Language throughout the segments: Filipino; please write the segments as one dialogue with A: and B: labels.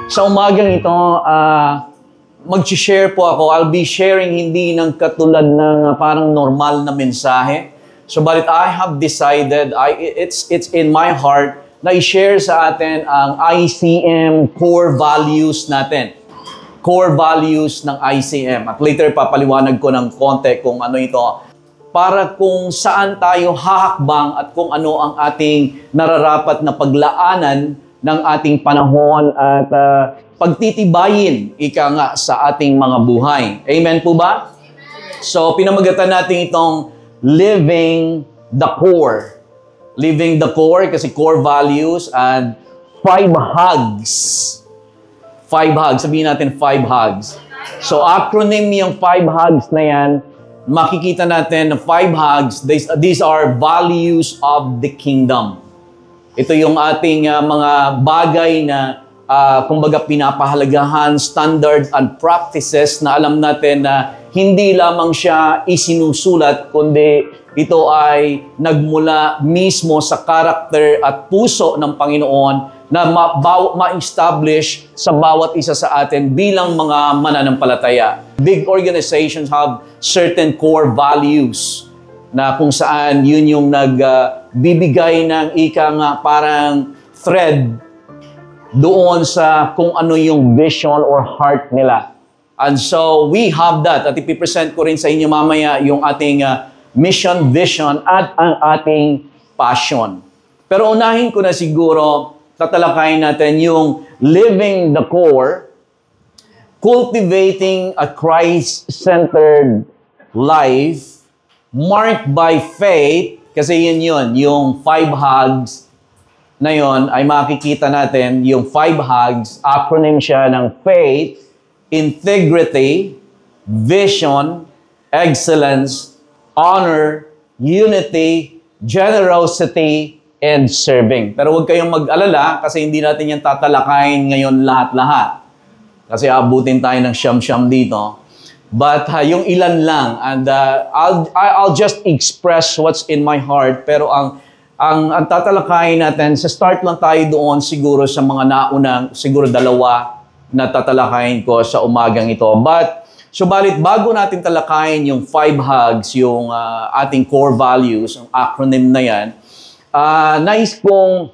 A: Sa umagang ito, mag-share po ako. I'll be sharing hindi ng katulad ng parang normal na mensahe. So, but I have decided, it's in my heart na i-share sa atin ang ICM core values natin. Core values ng ICM. At later, papaliwanag ko ng konti kung ano ito. Para kung saan tayo hahakbang at kung ano ang ating nararapat na paglaanan ng ating panahon at pagtitibayin, ika nga, sa ating mga buhay. Amen po ba? So, pinamagatan natin itong living the core. Living the core kasi core values and 5 hugs. 5 hugs. Sabihin natin 5 hugs. So, acronym yung 5 hugs na yan. Makikita natin na 5 hugs, these are values of the kingdom. Ito yung ating mga bagay na kumbaga pinapahalagahan, standards and practices na alam natin na hindi lamang siya isinusulat, kundi ito ay nagmula mismo sa karakter at puso ng Panginoon na ma-establish sa bawat isa sa atin bilang mga mananampalataya. Big organizations have certain core values na kung saan yun yung nagbibigay ng parang thread doon sa kung ano yung vision or heart nila. And so we have that. At ipipresent ko rin sa inyo mamaya yung ating mission, vision at ang ating passion. Pero unahin ko na siguro tatalakayin natin yung living the core, cultivating a Christ-centered life marked by faith, kasi yun, yung 5 hugs na yun ay makikita natin, yung 5 hugs, acronym siya ng faith, integrity, vision, excellence, honor, unity, generosity, and serving. Pero huwag kayong mag-alala kasi hindi natin yan tatalakayin ngayon lahat-lahat. Kasi abutin tayo ng siyam-siyam dito. But yung ilan lang, and I'll just express what's in my heart. Pero ang tatalakayin natin, sa start lang tayo doon siguro sa mga naunang, siguro 2 na tatalakayin ko sa umagang ito. But, subalit bago natin talakayin yung 5 hugs, yung ating core values, ang acronym na yan, nais kong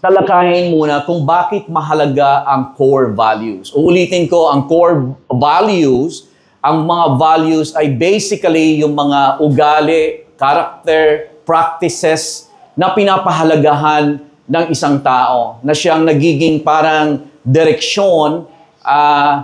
A: talakayin muna kung bakit mahalaga ang core values. Uulitin ko, ang core values, ang mga values ay basically yung mga ugali, character, practices na pinapahalagahan ng isang tao, na siyang nagiging parang direksyon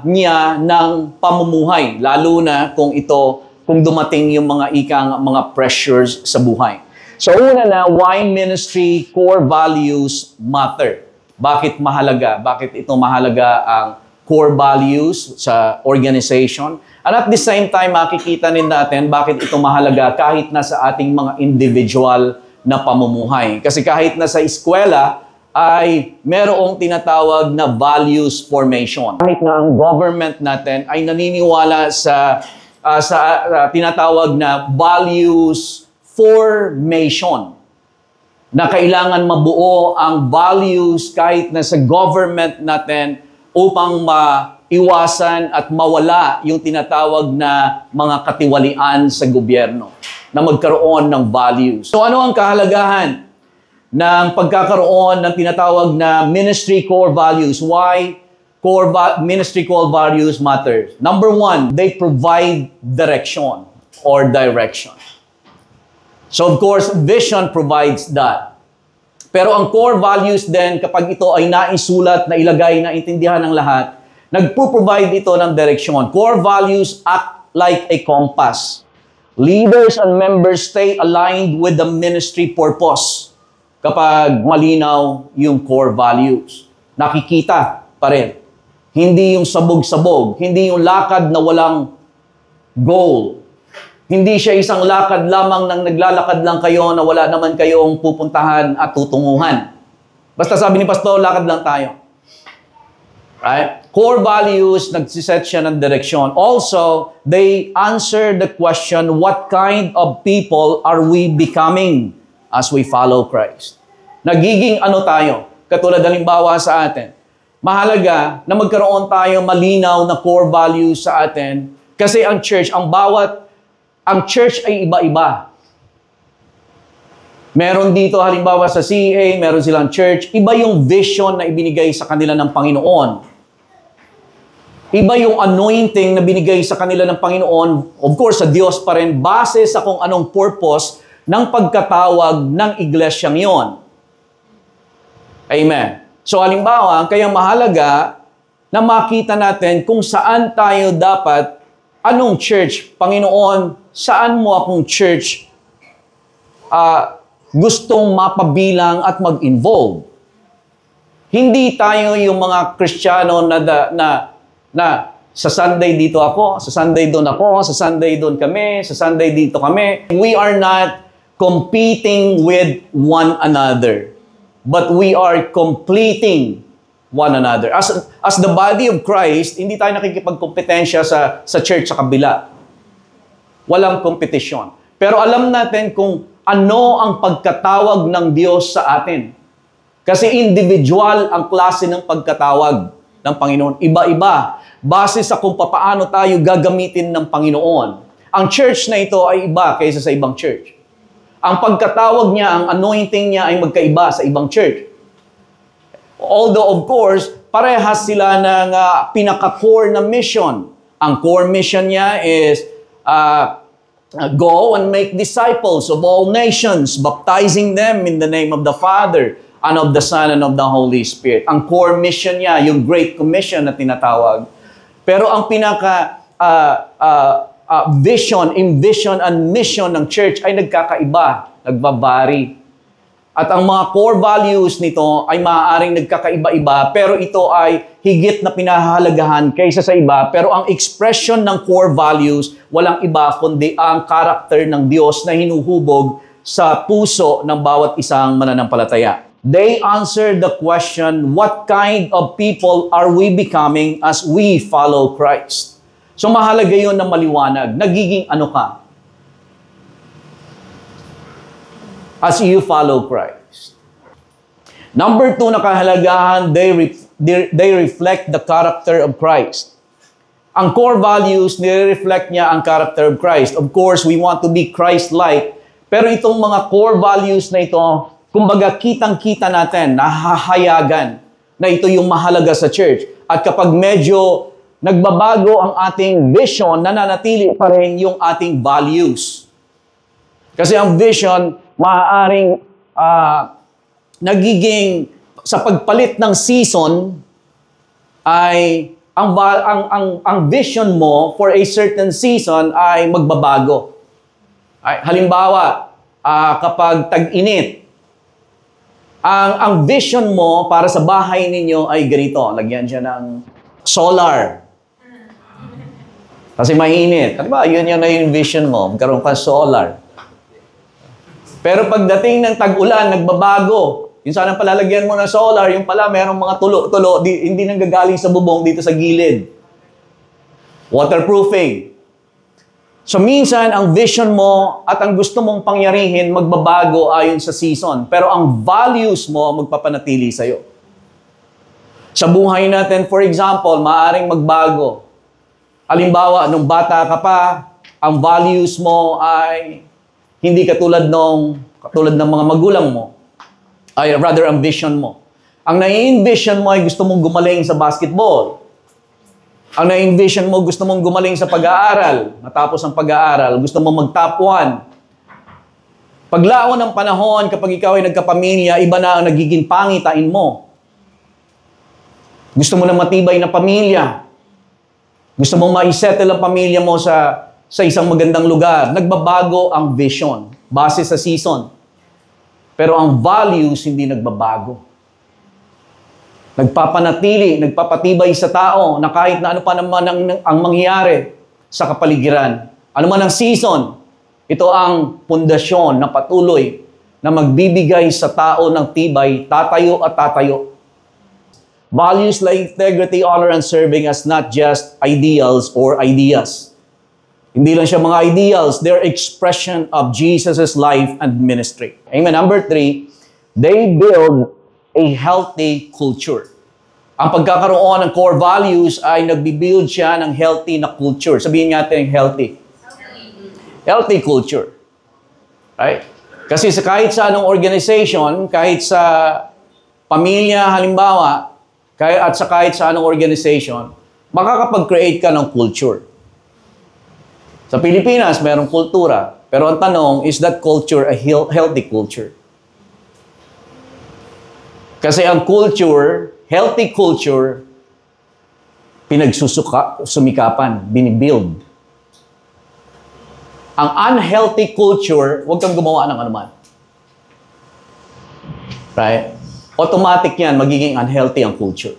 A: niya ng pamumuhay, lalo na kung dumating yung mga pressures sa buhay. So una na, why ministry core values matter? Bakit mahalaga? Bakit ito mahalaga ang core values sa organization? And at the same time, makikita din natin bakit ito mahalaga kahit na sa ating mga individual na pamumuhay. Kasi kahit na sa eskwela, ay merong tinatawag na values formation. Kahit na ang government natin ay naniniwala sa tinatawag na values formation, na kailangan mabuo ang values kahit na sa government natin upang maiwasan at mawala yung tinatawag na mga katiwalian sa gobyerno, na magkaroon ng values. So ano ang kahalagahan ng pagkakaroon ng tinatawag na ministry core values? Why ministry core values matters? Number 1, they provide direction or direction. So of course, vision provides that. Pero ang core values din, kapag ito ay naisulat, nailagay, naintindihan ng lahat, nagpo-provide ito ng direksyon. Core values act like a compass. Leaders and members stay aligned with the ministry purpose kapag malinaw yung core values. Nakikita pa rin. Hindi yung sabog-sabog. Hindi yung lakad na walang goal. Hindi siya isang lakad lamang nang naglalakad lang kayo na wala naman kayong pupuntahan at tutunguhan. Basta sabi ni Pastor, lakad lang tayo. Right? Core values, nagsiset siya ng direksyon. Also, they answer the question, what kind of people are we becoming as we follow Christ? Nagiging ano tayo? Katulad halimbawa sa atin. mahalaga na magkaroon tayo malinaw na core values sa atin. Kasi ang church, ang church ay iba-iba. Meron dito halimbawa sa CA, meron silang church, iba yung vision na ibinigay sa kanila ng Panginoon. Iba yung anointing na binigay sa kanila ng Panginoon, of course sa Diyos pa rin, base sa kung anong purpose ng pagkatawag ng iglesyang yon. Amen. So halimbawa, kaya mahalaga na makita natin kung saan tayo dapat, anong church, Panginoon, saan mo akong church gustong mapabilang at mag-involve. Hindi tayo yung mga Kristiyano na sa Sunday dito ako, sa Sunday doon ako, sa Sunday doon kami, sa Sunday dito kami. We are not competing with one another, but we are completing one another. As the body of Christ, hindi tayo nakikipagkompetensya sa church sa kabila. Walang kompetisyon. Pero alam natin kung ano ang pagkatawag ng Diyos sa atin. Kasi individual ang klase ng pagkatawag ng Panginoon. Iba-iba. Base sa kung paano tayo gagamitin ng Panginoon. Ang church na ito ay iba kaysa sa ibang church. Ang pagkatawag niya, ang anointing niya ay magkaiba sa ibang church. Although, of course, parehas sila ng pinaka-core na mission. Ang core mission niya is go and make disciples of all nations, baptizing them in the name of the Father, and of the Son, and of the Holy Spirit. Ang core mission niya, yung Great Commission na tinatawag. Pero ang pinaka vision, and mission ng church ay nagkakaiba, nagbabari. At ang mga core values nito ay maaaring nagkakaiba-iba, pero ito ay higit na pinahahalagahan kaysa sa iba. Pero ang expression ng core values, walang iba kundi ang karakter ng Diyos na hinuhubog sa puso ng bawat isang mananampalataya. They answer the question, what kind of people are we becoming as we follow Christ? So mahalaga yun na maliwanag. Nagiging ano ka? As you follow Christ. Number 2 na kahalagahan, they reflect the character of Christ. Ang core values, nire-reflect niya ang character of Christ. Of course, we want to be Christ-like. Pero itong mga core values na ito, kumbaga kitang-kita natin, nahahayagan na ito yung mahalaga sa church. At kapag medyo nagbabago ang ating vision, nananatili pa rin yung ating values. Kasi ang vision, maaaring nagiging sa pagpalit ng season ay ang vision mo for a certain season ay magbabago. Halimbawa, kapag tag-init, ang vision mo para sa bahay ninyo ay ganito, lagyan siya ng solar. Kasi mainit. Diba? Yun yung vision mo, magkaroon ka solar. Pero pagdating ng tag-ulan, nagbabago. Yung sana palalagyan mo ng solar, yung pala merong mga tulo-tulo, hindi nanggagaling sa bubong dito sa gilid. Waterproofing. So minsan, ang vision mo at ang gusto mong pangyarihin, magbabago ayon sa season. Pero ang values mo, magpapanatili sa'yo. Sa buhay natin, for example, maaaring magbago. Halimbawa, nung bata ka pa, ang values mo ay hindi katulad ng mga magulang mo. Ay, rather, ang vision mo. Ang nai-envision mo ay gusto mong gumaling sa basketball. Ang nai-envision mo, gusto mong gumaling sa pag-aaral. Matapos ang pag-aaral, gusto mong mag-top 1. Paglaon ng panahon, kapag ikaw ay nagkapamilya, iba na ang nagiging pangitain mo. Gusto mo ng matibay na pamilya. Gusto mong ma-settle ang pamilya mo sa isang magandang lugar. Nagbabago ang vision base sa season. Pero ang values hindi nagbabago. Nagpapanatili, nagpapatibay sa tao na kahit na ano pa naman ang mangyayari sa kapaligiran. Ano man ang season, ito ang pundasyon na patuloy na magbibigay sa tao ng tibay, tatayo at tatayo. Values like integrity, honor, and serving as not just ideals or ideas. Hindi lang siya mga ideals, they're expression of Jesus' life and ministry. Amen. Number 3, they build a healthy culture. Ang pagkakaroon ng core values ay nagbibuild siya ng healthy na culture. Sabihin natin healthy. Healthy culture. Right? Kasi kahit sa anong organization, kahit sa pamilya halimbawa, kahit sa anong organization, makakapag-create ka ng culture. Sa Pilipinas, mayroong kultura. Pero ang tanong, is that culture a healthy culture? Kasi ang culture, healthy culture, sumikapan, binibuild. Ang unhealthy culture, huwag kang gumawa ng anuman. Right? Automatic yan, magiging unhealthy ang culture.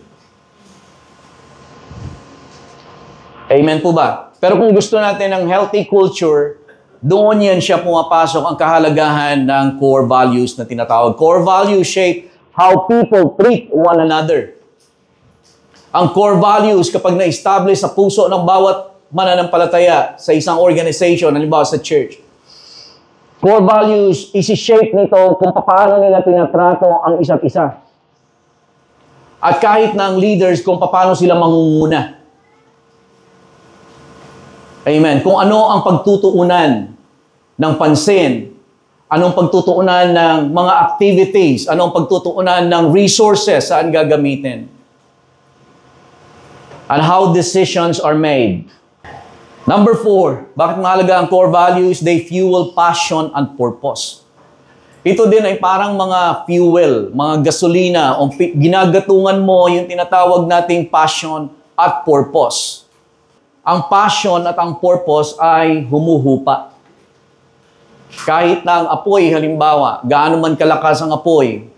A: Amen po ba? Pero kung gusto natin ng healthy culture, doon yan siya pumapasok ang kahalagahan ng core values na tinatawag. Core values shape how people treat one another. Ang core values, kapag na-establish sa puso ng bawat mananampalataya sa isang organization, halimbawa sa church, core values, isi-shape nito kung paano nila tinatrato ang isa't isa. At kahit na ang leaders, kung paano sila mangunguna. Amen. Kung ano ang pagtutuunan ng pansin, anong pagtutuunan ng mga activities, anong pagtutuunan ng resources saan gagamitin. And how decisions are made. Number 4, bakit mahalaga ang core values? They fuel passion and purpose. Ito din ay parang mga fuel, mga gasolina, o ginagatungan mo yung tinatawag nating passion at purpose. Ang passion at ang purpose ay humuhupa. Kahit na ang apoy, halimbawa, gaano man kalakas ang apoy,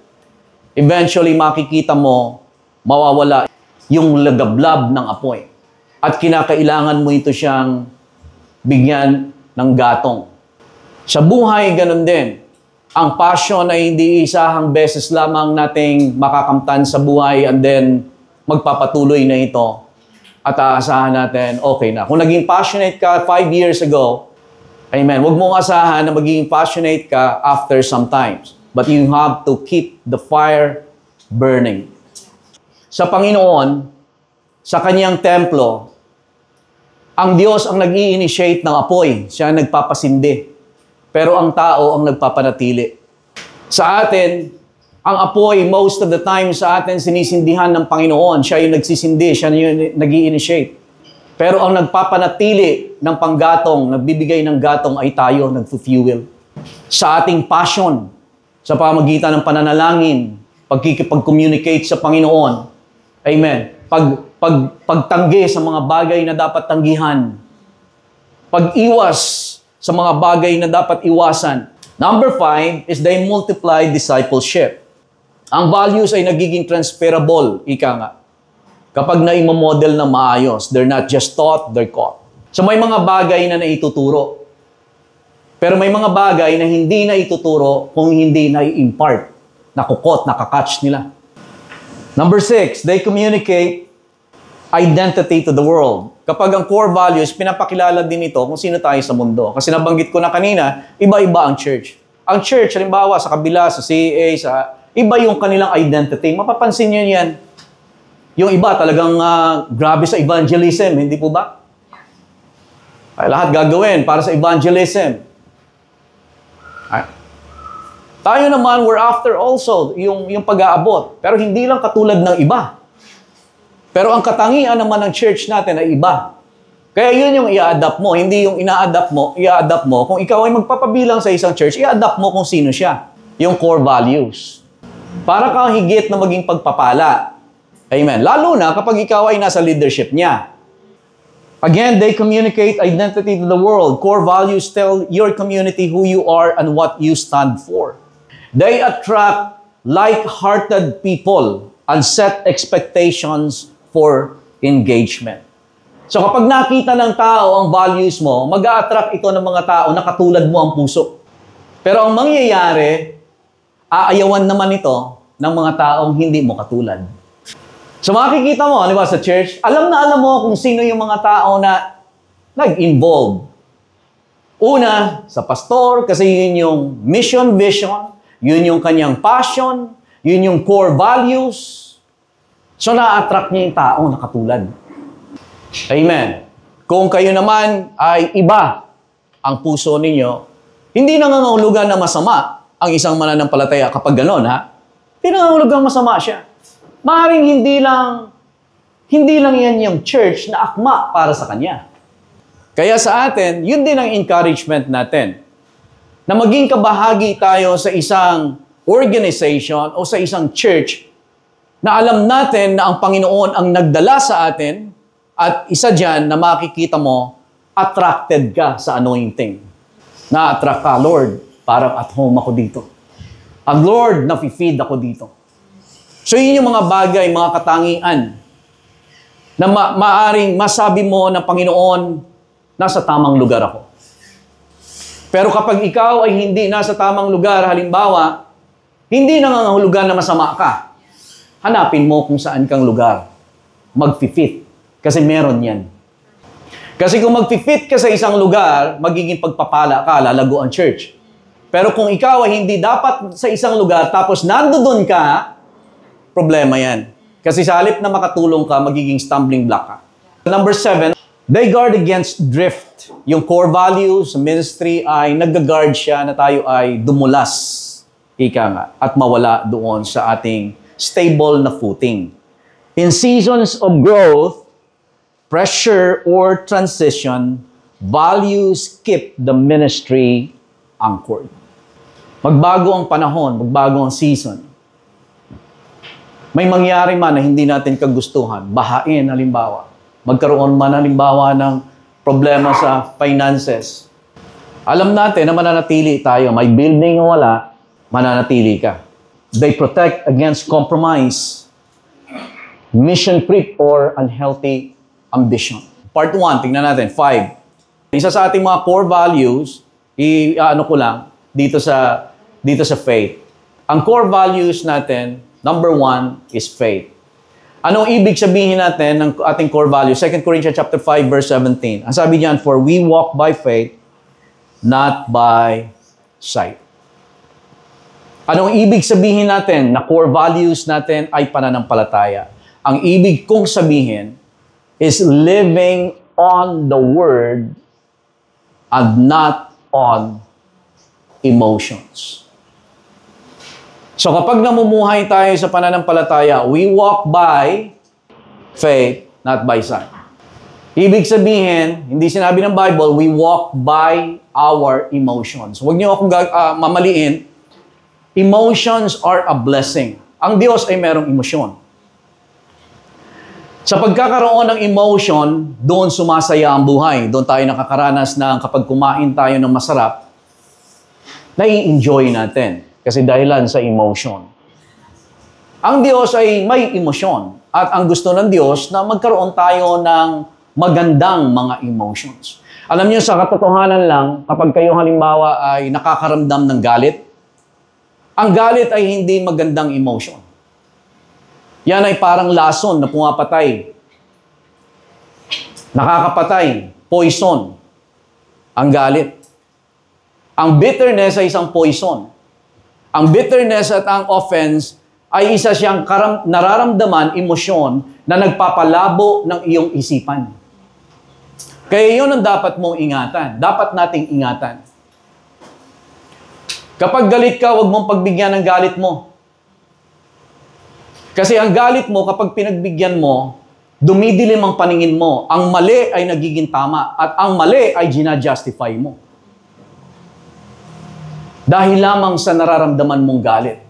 A: eventually makikita mo, mawawala yung lagablab ng apoy. At kinakailangan mo ito siyang bigyan ng gatong. Sa buhay, ganun din. Ang passion ay hindi isahang beses lamang nating makakamtan sa buhay and then magpapatuloy na ito. At aasahan natin, okay na. Kung naging passionate ka 5 years ago, amen, huwag mong asahan na magiging passionate ka after some times. But you have to keep the fire burning. Sa Panginoon, sa kanyang templo, ang Diyos ang nag-i-initiate ng apoy. Siya ang nagpapasindi. Pero ang tao ang nagpapanatili. Sa atin, ang apoy, most of the time sa atin, sinisindihan ng Panginoon. Siya yung nagsisindi, siya yung nag-i-initiate. Pero ang nagpapanatili ng panggatong, nagbibigay ng gatong ay tayo, nagfu-fuel. Sa ating passion, sa pamagitan ng pananalangin, pagkikipag-communicate sa Panginoon. Amen. Pagtanggi sa mga bagay na dapat tanggihan. Pag-iwas sa mga bagay na dapat iwasan. Number 5 is they multiply discipleship. Ang values ay nagiging transferable, ika nga. Kapag na-model na maayos, they're not just taught, they're caught. So may mga bagay na naituturo. Pero may mga bagay na hindi naituturo kung hindi na-impart, nakukot, nakakatch nila. Number 6, they communicate identity to the world. Kapag ang core values, pinapakilala din ito kung sino tayo sa mundo. Kasi nabanggit ko na kanina, iba-iba ang church. Ang church, halimbawa, sa kabila, sa CA, iba yung kanilang identity. Mapapansin nyo yan. Yung iba talagang grabe sa evangelism, hindi po ba? Ay, lahat gagawin para sa evangelism. Ay. Tayo naman, we're after also yung pag-aabot. Pero hindi lang katulad ng iba. Pero ang katangian naman ng church natin ay iba. Kaya yun yung i-adapt mo, hindi yung ina-adapt mo, i-adapt mo. Kung ikaw ay magpapabilang sa isang church, i-adapt mo kung sino siya. Yung core values. Para kang higit na maging pagpapala. Amen. Lalo na kapag ikaw ay nasa leadership niya. Again, they communicate identity to the world. Core values tell your community who you are and what you stand for. They attract like-hearted people and set expectations for engagement. So kapag nakita ng tao ang values mo, mag-a-attract ito ng mga tao na katulad mo ang puso. Pero ang mangyayari, aayawan naman ito ng mga taong hindi mo katulad. So makikita mo, di ba, sa church, alam mo kung sino yung mga tao na nag-involve. Una, sa pastor, kasi yun yung mission, vision, yun yung kanyang passion, yun yung core values. So, na-attract niya yung tao na katulad. Amen. Kung kayo naman ay iba ang puso ninyo, hindi nangangahulugan na masama ang isang mananampalataya kapag gano'n, ha? Hindi nangangahulugan masama siya. Maaaring hindi lang yan yung church na akma para sa kanya. Kaya sa atin, yun din ang encouragement natin. Na maging kabahagi tayo sa isang organization o sa isang church na alam natin na ang Panginoon ang nagdala sa atin at isa dyan na makikita mo, attracted ka sa anointing. Na-attract ka, Lord, parang at home ako dito. Ang Lord, nafe-feed ako dito. So yun yung mga bagay, mga katangian na maaring masabi mo na Panginoon, nasa tamang lugar ako. Pero kapag ikaw ay hindi nasa tamang lugar, halimbawa, hindi nangangahulugan na masama ka. Hanapin mo kung saan kang lugar. Mag-fit. Kasi meron yan. Kasi kung mag-fit ka sa isang lugar, magiging pagpapala ka, lalago ang church. Pero kung ikaw ay hindi dapat sa isang lugar, tapos nandoon ka, problema yan. Kasi sa halip na makatulong ka, magiging stumbling block ka. Number 7, they guard against drift. Yung core values, ministry ay nag-guard siya na tayo ay dumulas, ika nga, at mawala doon sa ating stable na footing. In seasons of growth, pressure, or transition, values keep the ministry anchored. Magbago ang panahon, magbago ang season. May mangyari man na hindi natin kagustuhan, bahain halimbawa. Magkaroon man halimbawa ng problema sa finances. Alam natin na mananatili tayo. May building o wala, mananatili ka. They protect against compromise, mission creep, or unhealthy ambition. Part 1, tingnan natin, 5. Isa sa ating mga core values, ko lang, dito sa faith. Ang core values natin, number 1 is faith. Anong ibig sabihin natin ng ating core values? 2 Corinthians chapter 5, verse 17. Ang sabi niyan, for we walk by faith, not by sight. Anong ibig sabihin natin na core values natin ay pananampalataya? Ang ibig kong sabihin is living on the Word and not on emotions. So kapag namumuhay tayo sa pananampalataya, we walk by faith, not by sight. Ibig sabihin, hindi sinabi ng Bible, we walk by our emotions. Huwag niyo akong mamaliin. Emotions are a blessing. Ang Diyos ay merong emosyon. Sa pagkakaroon ng emotion, doon sumasaya ang buhay. Doon tayo nakakaranas ng kapag kumain tayo ng masarap, nai-enjoy natin. Kasi dahilan sa emotion. Ang Diyos ay may emosyon. At ang gusto ng Diyos na magkaroon tayo ng magandang mga emotions. Alam niyo, sa katotohanan lang, kapag kayo halimbawa ay nakakaramdam ng galit, ang galit ay hindi magandang emotion. Yan ay parang lason na pumapatay. Nakakapatay. Poison. Ang galit. Ang bitterness ay isang poison. Ang bitterness at ang offense ay isa siyang nararamdaman, emosyon na nagpapalabo ng iyong isipan. Kaya yun ang dapat mong ingatan. Dapat nating ingatan. Kapag galit ka, huwag mong pagbigyan ng galit mo. Kasi ang galit mo, kapag pinagbigyan mo, dumidilim ang paningin mo. Ang mali ay nagiging tama at ang mali ay ginajustify mo. Dahil lamang sa nararamdaman mong galit.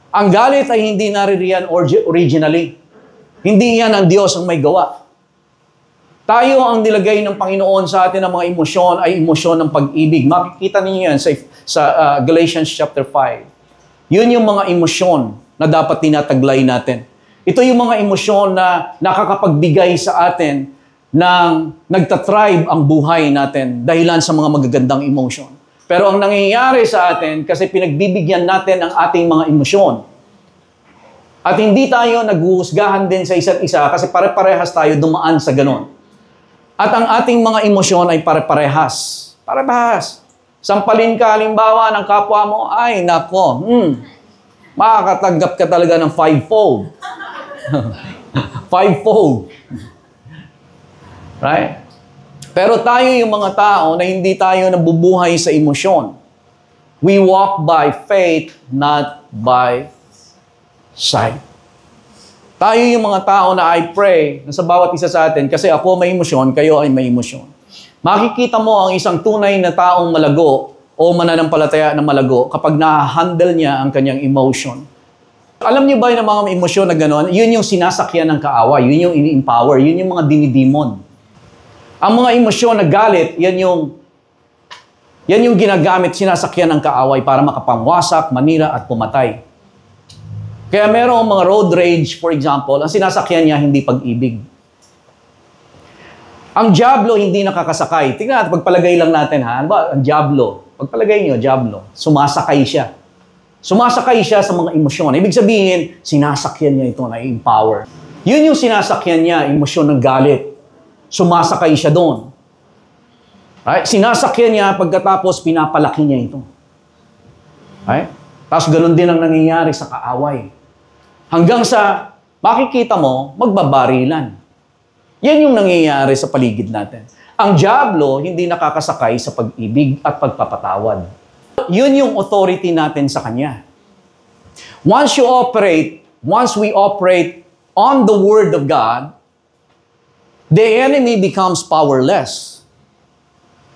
A: Ang galit ay hindi naririyan originally. Hindi yan ang Diyos ang may gawa. Tayo ang nilagay ng Panginoon sa atin ng mga emosyon ay emosyon ng pag-ibig. Makikita ninyo yan sa Galatians chapter 5. Yun yung mga emosyon na dapat tinataglay natin. Ito yung mga emosyon na nakakapagbigay sa atin ng nagtatribe ang buhay natin dahilan sa mga magagandang emosyon. Pero ang nangyayari sa atin, kasi pinagbibigyan natin ang ating mga emosyon. At hindi tayo naghuhusgahan din sa isa't isa kasi pare-parehas tayo dumaan sa ganon. At ang ating mga emosyon ay pare-parehas. Pare-parehas. Sampalin ka halimbawa ng kapwa mo, ay nako, makakatanggap ka talaga ng 5-fold. Fivefold. Right? Pero tayo yung mga tao na hindi tayo nabubuhay sa emosyon. We walk by faith, not by sight. Tayo yung mga tao na I pray na sa bawat isa sa atin, kasi ako may emosyon, kayo ay may emosyon. Makikita mo ang isang tunay na taong malago o mananampalataya na malago kapag na-handle niya ang kanyang emotion. Alam niyo ba yung mga emosyon na gano'n? Yun yung sinasakyan ng kaaway, yun yung ini-empower, yun yung mga dinidemon. Ang mga emosyon na galit, yan yung ginagamit, sinasakyan ng kaaway para makapangwasak, manira at pumatay. Kaya merong mga road rage, for example, ang sinasakyan niya hindi pag-ibig. Ang diablo hindi nakakasakay. Tingnan natin, pagpalagay lang natin ha. Ano ba? Ang diablo. Pagpalagay niyo, diablo. Sumasakay siya. Sumasakay siya sa mga emosyon. Ibig sabihin, sinasakyan niya ito na empower. Yun yung sinasakyan niya, emosyon ng galit. Sumasakay siya doon. Right? Sinasakyan niya pagkatapos pinapalaki niya ito. Right? Tapos ganun din ang nangyayari sa kaaway. Hanggang sa makikita mo, magbabarilan. Yan yung nangyayari sa paligid natin. Ang diablo hindi nakakasakay sa pag-ibig at pagpapatawad. Yun yung authority natin sa kanya. Once we operate on the Word of God, the enemy becomes powerless.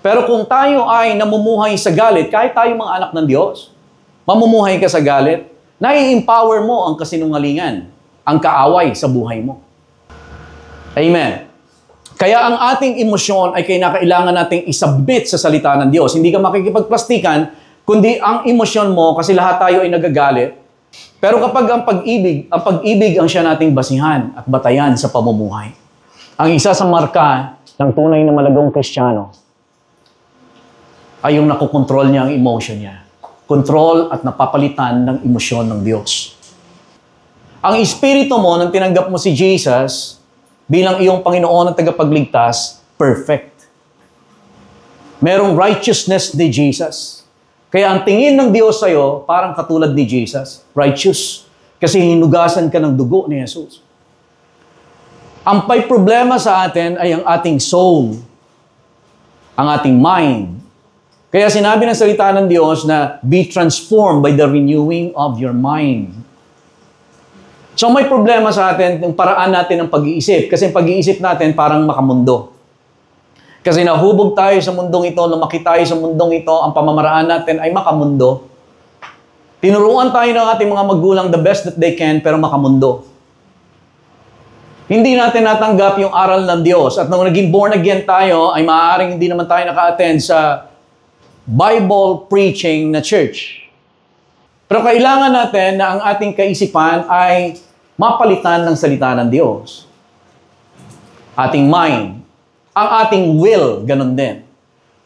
A: Pero kung tayo ay namumuhay sa galit, kahit tayo mga anak ng Diyos, mamumuhay ka sa galit, nai-empower mo ang kasinungalingan, ang kaaway sa buhay mo. Amen. Kaya ang ating emosyon ay kailangan nating isabit sa salita ng Diyos. Hindi ka makikipagplastikan, kundi ang emosyon mo, kasi lahat tayo ay nagagalit. Pero kapag ang pag-ibig ang siya nating basihan at batayan sa pamumuhay. Ang isa sa marka ng tunay na malagong Kristiyano ay yung nakokontrol niya ang emotion niya. Control at napapalitan ng emosyon ng Diyos. Ang espiritu mo, nang tinanggap mo si Jesus bilang iyong Panginoon at tagapagligtas, perfect. Merong righteousness ni Jesus. Kaya ang tingin ng Diyos sa'yo, parang katulad ni Jesus. Righteous. Kasi hinugasan ka ng dugo ni Jesus. Ang may problema sa atin ay ang ating soul, ang ating mind. Kaya sinabi ng salita ng Diyos na be transformed by the renewing of your mind. So may problema sa atin yung paraan natin ng pag-iisip. Kasi yung pag-iisip natin parang makamundo. Kasi nahubog tayo sa mundong ito, lumaki tayo sa mundong ito, ang pamamaraan natin ay makamundo. Tinuruan tayo ng ating mga magulang the best that they can, pero makamundo. Hindi natin natanggap yung aral ng Diyos. At nung naging born again tayo, ay maaaring hindi naman tayo naka-attend sa Bible preaching na church. Pero kailangan natin na ang ating kaisipan ay mapalitan ng salita ng Diyos. Ating mind. Ang ating will, ganun din.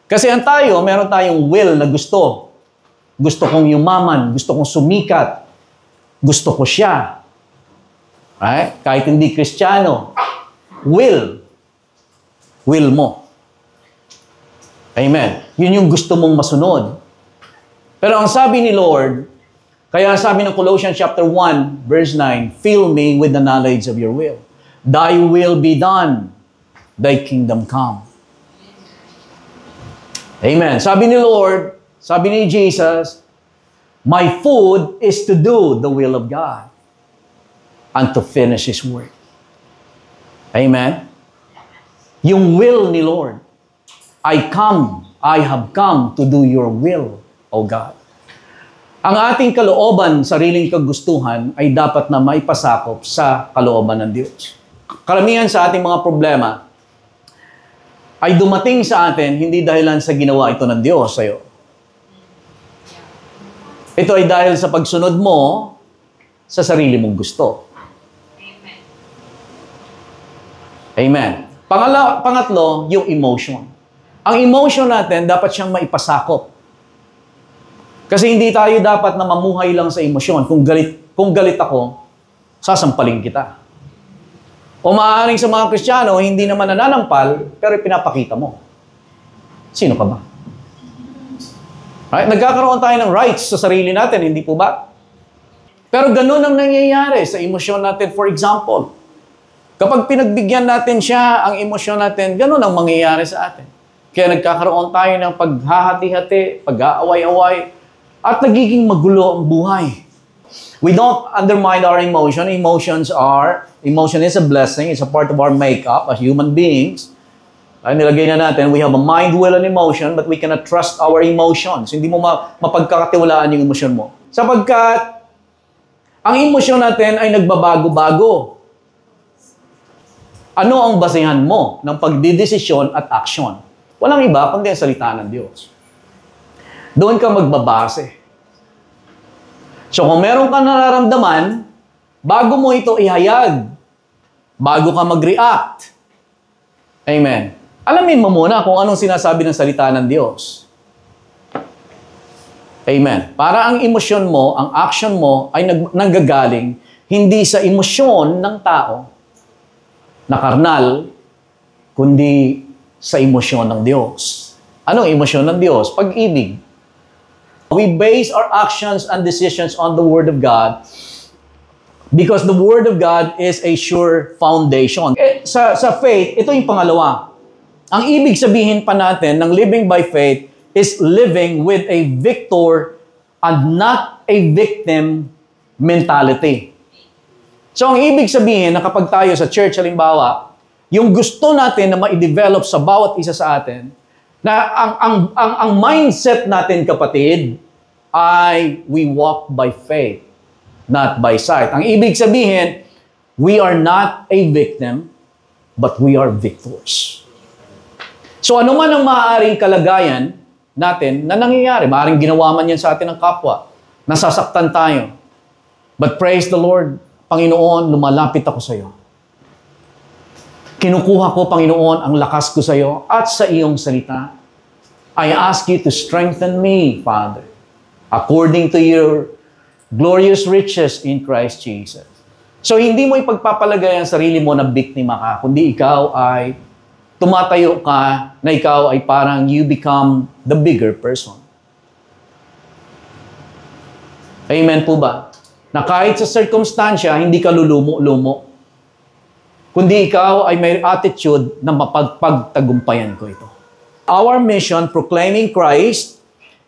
A: Kasi ang tayo, meron tayong will na gusto. Gusto kong yumaman, gusto kong sumikat, gusto ko siya. Right? Kahit hindi Kristiyano, will mo. Amen. Yun yung gusto mong masunod. Pero ang sabi ni Lord, kaya sabi ng Colossians chapter 1, verse 9, fill me with the knowledge of your will. Thy will be done, thy kingdom come. Amen. Sabi ni Lord, sabi ni Jesus, my food is to do the will of God and to finish His work. Amen. Yung will ni Lord, I have come to do your will, O God. Ang ating kalooban, sariling kagustuhan, ay dapat na maipasakop sa kalooban ng Diyos. Karamihan sa ating mga problema ay dumating sa atin hindi dahilan sa ginawa ito ng Diyos sa'yo. Ito ay dahil sa pagsunod mo sa sarili mong gusto. Amen. Pangatlo, yung emotion. Ang emotion natin, dapat siyang maipasakop. Kasi hindi tayo dapat na mamuhay lang sa emosyon. Kung galit ako, sasampalin kita. O maaaring sa mga Kristiyano, hindi naman nananampal, pero pinapakita mo. Sino ka ba? Right? Nagkakaroon tayo ng rights sa sarili natin, hindi po ba? Pero ganun ang nangyayari sa emosyon natin. For example, kapag pinagbigyan natin siya, ang emosyon natin, ganun ang mangyayari sa atin. Kaya nagkakaroon tayo ng paghahati-hati, pag-aaway-away, at nagiging magulo ang buhay. We don't undermine our emotion. Emotion is a blessing. It's a part of our makeup as human beings. Ay, nilagay na natin, we have a mind, will, and emotion, but we cannot trust our emotions. Hindi mo mapagkakatiwalaan yung emosyon mo. Sapagkat, ang emosyon natin ay nagbabago-bago. Ano ang basehan mo ng pagdidesisyon at aksyon? Walang iba kundi ang salita ng Diyos. Doon ka magbabase. So kung meron ka nararamdaman, bago mo ito ihayag, bago ka mag-react. Amen. Alamin mo muna kung anong sinasabi ng salita ng Diyos. Amen. Para ang emosyon mo, ang action mo ay nanggagaling hindi sa emosyon ng tao na karnal, kundi sa emosyon ng Diyos. Anong emosyon ng Diyos? Pag-ibig. We base our actions and decisions on the Word of God because the Word of God is a sure foundation. Sa faith, ito yung pangalawa. Ang ibig sabihin pa natin ng living by faith is living with a victor and not a victim mentality. So, ang ibig sabihin na kapag tayo sa church, halimbawa, yung gusto natin na ma-develop sa bawat isa sa atin, na ang mindset natin, kapatid, ay we walk by faith, not by sight. Ang ibig sabihin, we are not a victim, but we are victors. So, ano man ang maaaring kalagayan natin na nangyayari, maaaring ginawa man yan sa atin ng kapwa, nasasaktan tayo. But praise the Lord, Panginoon, lumalapit ako sa iyo. Kinukuha ko, Panginoon, ang lakas ko sa iyo at sa iyong salita. I ask you to strengthen me, Father, according to your glorious riches in Christ Jesus. So, hindi mo ipagpapalagay ang sarili mo na biktima ka, kundi ikaw ay tumatayo ka na ikaw ay parang you become the bigger person. Amen po ba? Na kahit sa circumstansya, hindi ka lulumo-lumo. Kundi ikaw ay may attitude na mapagpagtagumpayan ko ito. Our mission, proclaiming Christ,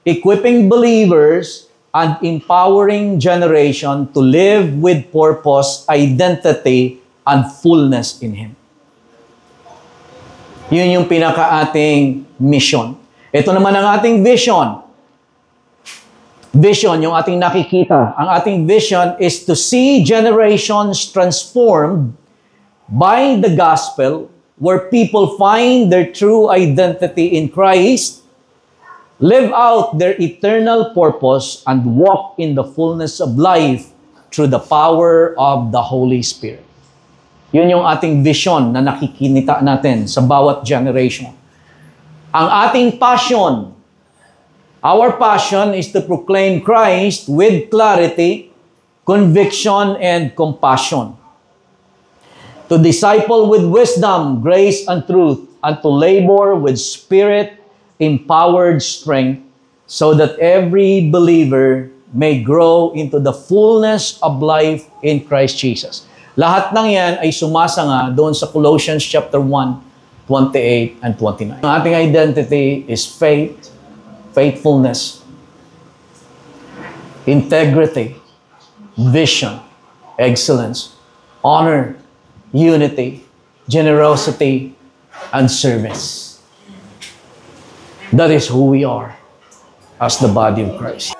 A: equipping believers, and empowering generation to live with purpose, identity, and fullness in Him. Yun yung pinaka-ating mission. Ito naman ang ating vision. Vision, yung ating nakikita. Ang ating vision is to see generations transformed by the gospel where people find their true identity in Christ, live out their eternal purpose, and walk in the fullness of life through the power of the Holy Spirit. Yun yung ating vision na nakikinita natin sa bawat generation. Ang ating passion, our passion is to proclaim Christ with clarity, conviction, and compassion. To disciple with wisdom, grace, and truth, and to labor with spirit-empowered strength so that every believer may grow into the fullness of life in Christ Jesus. Lahat ng yan ay sumasanga doon sa Colossians chapter 1, 28 and 29. Ang ating identity is faith, faithfulness, integrity, vision, excellence, honor, unity, generosity, and service. That is who we are as the body of Christ.